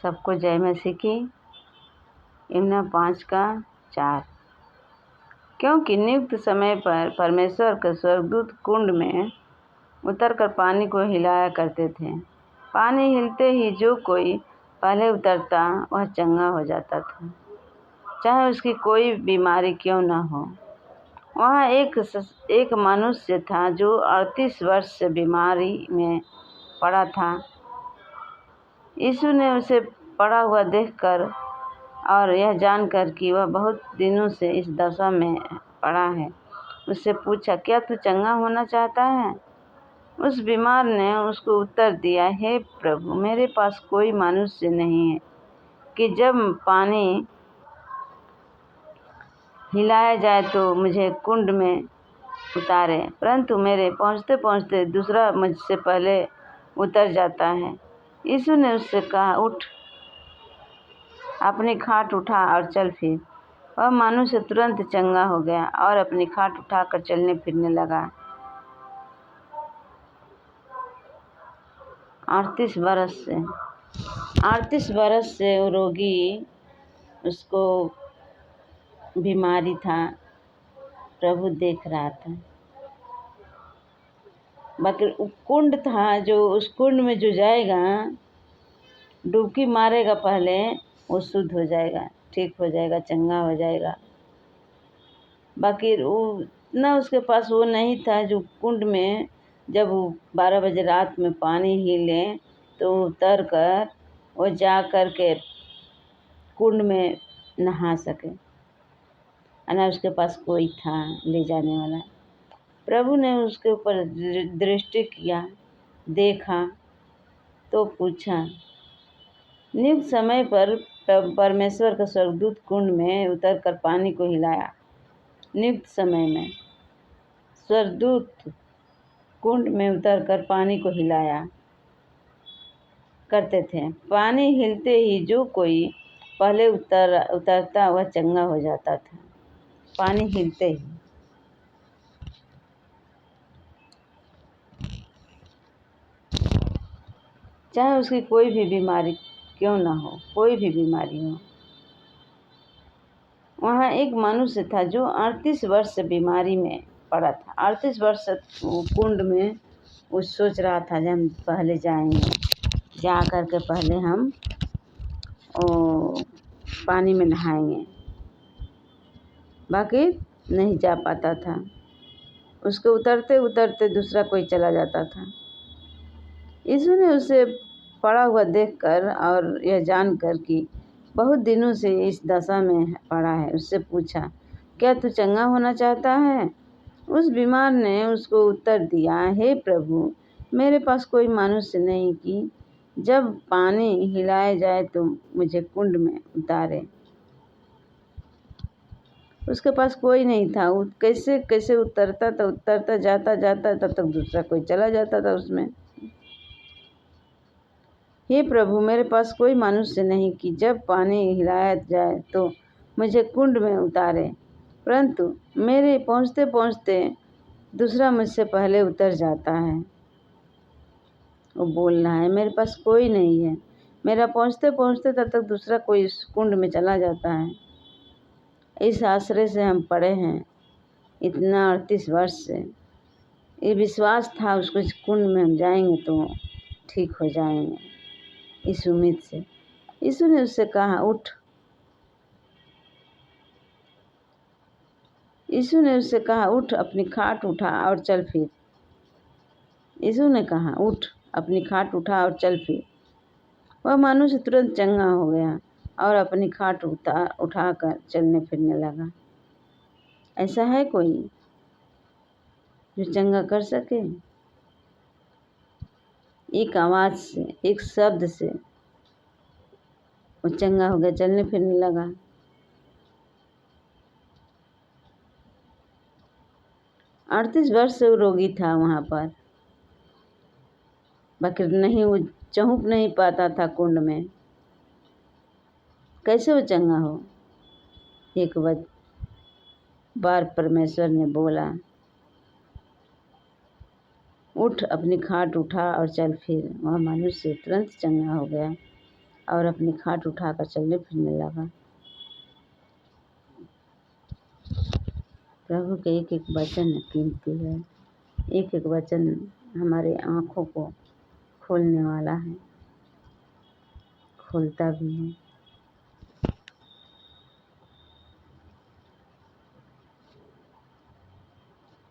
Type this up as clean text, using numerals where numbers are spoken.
सबको जय मसीह की। यमुना 5 का 4। क्योंकि नियुक्त समय पर परमेश्वर के स्वर्गदूत कुंड में उतरकर पानी को हिलाया करते थे। पानी हिलते ही जो कोई पहले उतरता वह चंगा हो जाता था, चाहे उसकी कोई बीमारी क्यों न हो। वहाँ एक मनुष्य था जो 38 वर्ष से बीमारी में पड़ा था। यीशु ने उसे पड़ा हुआ देखकर और यह जानकर कि वह बहुत दिनों से इस दशा में पड़ा है, उससे पूछा, क्या तू चंगा होना चाहता है? उस बीमार ने उसको उत्तर दिया, हे प्रभु, मेरे पास कोई मनुष्य नहीं है कि जब पानी हिलाया जाए तो मुझे कुंड में उतारे, परंतु मेरे पहुँचते पहुँचते दूसरा मुझसे पहले उतर जाता है। यीशु ने उससे कहा, उठ, अपनी खाट उठा और चल फिर। वह मनुष्य तुरंत चंगा हो गया और अपनी खाट उठाकर चलने फिरने लगा। 38 बरस से वो रोगी, उसको बीमारी था, प्रभु देख रहा था। बाकी कुंड था, जो उस कुंड में जो जाएगा, डुबकी मारेगा पहले, वो शुद्ध हो जाएगा, ठीक हो जाएगा, चंगा हो जाएगा। बाकी वो इतना उसके पास वो नहीं था जो कुंड में जब 12 बजे रात में पानी हिले तो उतर कर वो जा कर के कुंड में नहा सके, ना उसके पास कोई था ले जाने वाला। प्रभु ने उसके ऊपर दृष्टि किया, देखा तो पूछा। नियुक्त समय पर परमेश्वर का स्वर्गदूत कुंड में उतरकर पानी को हिलाया। नियुक्त समय में स्वर्गदूत कुंड में उतरकर पानी को हिलाया करते थे। पानी हिलते ही जो कोई पहले उतरता वह चंगा हो जाता था। पानी हिलते ही, चाहे उसकी कोई भी बीमारी क्यों ना हो, कोई भी बीमारी हो। वहाँ एक मनुष्य था जो 38 वर्ष से बीमारी में पड़ा था। 38 वर्ष कुंड में वो सोच रहा था जब हम पहले जाएंगे, जा कर के पहले हम पानी में नहाएंगे, बाकी नहीं जा पाता था। उसके उतरते उतरते दूसरा कोई चला जाता था। यीशु ने उसे पड़ा हुआ देखकर और यह जानकर कि बहुत दिनों से इस दशा में पड़ा है, उससे पूछा, क्या तू चंगा होना चाहता है? उस बीमार ने उसको उत्तर दिया, हे प्रभु, मेरे पास कोई मनुष्य नहीं कि जब पानी हिलाया जाए तो मुझे कुंड में उतारे। उसके पास कोई नहीं था। वो कैसे कैसे उतरता था, उतरता जाता तब तक दूसरा कोई चला जाता था उसमें। हे प्रभु, मेरे पास कोई मनुष्य नहीं कि जब पानी हिलाया जाए तो मुझे कुंड में उतारे, परंतु मेरे पहुँचते पहुँचते दूसरा मुझसे पहले उतर जाता है। वो बोल रहा है, मेरे पास कोई नहीं है, मेरा पहुँचते पहुँचते तब तक दूसरा कोई उस कुंड में चला जाता है। इस आश्रय से हम पढ़े हैं इतना 38 वर्ष से। ये विश्वास था उसको, इस कुंड में हम जाएंगे तो ठीक हो जाएंगे, इस उम्मीद से। यीशु ने उससे कहा, उठ। यीशु ने उससे कहा, उठ, अपनी खाट उठा और चल फिर। यीशु ने कहा, उठ, अपनी खाट उठा और चल फिर। वह मनुष्य तुरंत चंगा हो गया और अपनी खाट उठाकर चलने फिरने लगा। ऐसा है कोई जो चंगा कर सके? एक आवाज़ से, एक शब्द से वो चंगा हो गया, चलने फिरने लगा। अड़तीस वर्ष से वो रोगी था वहाँ पर, बाकी नहीं, वो चहुप नहीं पाता था कुंड में। कैसे वो चंगा हो? एक बार परमेश्वर ने बोला, उठ, अपनी खाट उठा और चल फिर। वह मनुष्य तुरंत चंगा हो गया और अपनी खाट उठाकर चलने फिरने लगा। प्रभु के एक एक वचन कीमती है, एक एक वचन हमारे आँखों को खोलने वाला है, खोलता भी है।